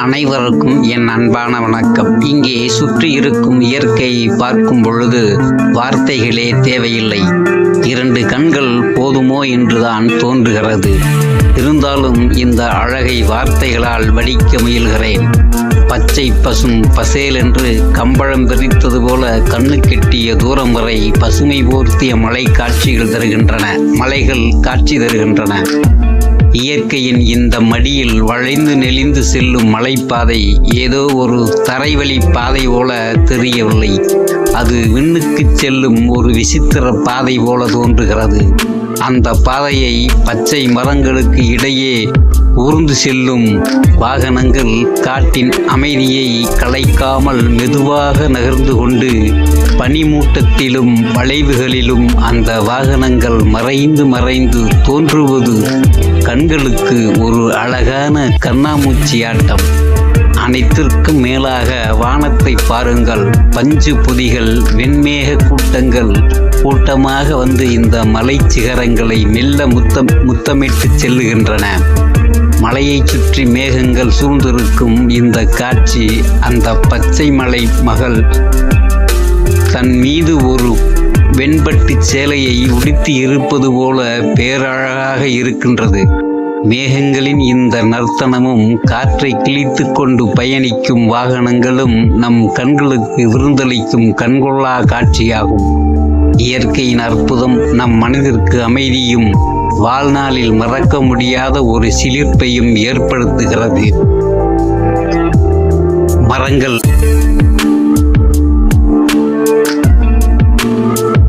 அனைவருக்கும் என் அன்பான வணக்கம். இங்கே சுற்றி இருக்கும் இயற்கையை பார்க்கும் பொழுது வார்த்தைகளே தேவையில்லை. 2 கண்கள் போதுமோ என்றுதான் தோன்றுகிறது. இருந்தாலும் இந்த அழகை வார்த்தைகளால் வடிக்க முயல்கிறேன். பச்சை பசும் பசேல் என்று கம்பளம் விரித்தது போல கண்ணு கெட்டிய தூரம் வரை பசுமை போர்த்திய மலை காட்சிகள் தருகின்றன. மலைகள் காட்சி தருகின்றன. இயற்கையின் இந்த மடியில் வளைந்து நெளிந்து செல்லும் மலைப்பாதை ஏதோ ஒரு தரைவழி பாதை போல தெரியவில்லை. அது விண்ணுக்கு செல்லும் ஒரு விசித்திர பாதை போல தோன்றுகிறது. அந்த பாதையை பச்சை மரங்களுக்கு இடையே ஊர்ந்து செல்லும் வாகனங்கள் காட்டின் அமைதியை கலைக்காமல் மெதுவாக நகர்ந்து கொண்டு பனிமூட்டத்திலும் வளைவுகளிலும் அந்த வாகனங்கள் மறைந்து மறைந்து தோன்றுவது கண்களுக்கு ஒரு அழகான கண்ணாமூச்சி ஆட்டம். அனைத்திற்கும் மேலாக வானத்தை பாருங்கள். பஞ்சு பொதிகள், வெண்மேக கூட்டமாக வந்து இந்த மலை சிகரங்களை மெல்ல முத்தமிட்டு செல்லுகின்றன. மலையை சுற்றி மேகங்கள் சூழ்ந்திருக்கும் இந்த காட்சி அந்த பச்சை மலை மகள் தன் மீது ஒரு வெண்பட்டு சேலையை உடுத்தி இருப்பது போல பேரழகாக இருக்கின்றது. மேகங்களின் இந்த நர்த்தனமும் காற்றை கிழித்து கொண்டு பயணிக்கும் வாகனங்களும் நம் கண்களுக்கு விருந்தளிக்கும் கண்கொள்ளா காட்சியாகும். இயற்கையின் அற்புதம் நம் மனதிற்கு அமைதியும் வாழ்நாளில் மறக்க முடியாத ஒரு சிலிர்ப்பையும் ஏற்படுத்துகிறது. மரங்கள்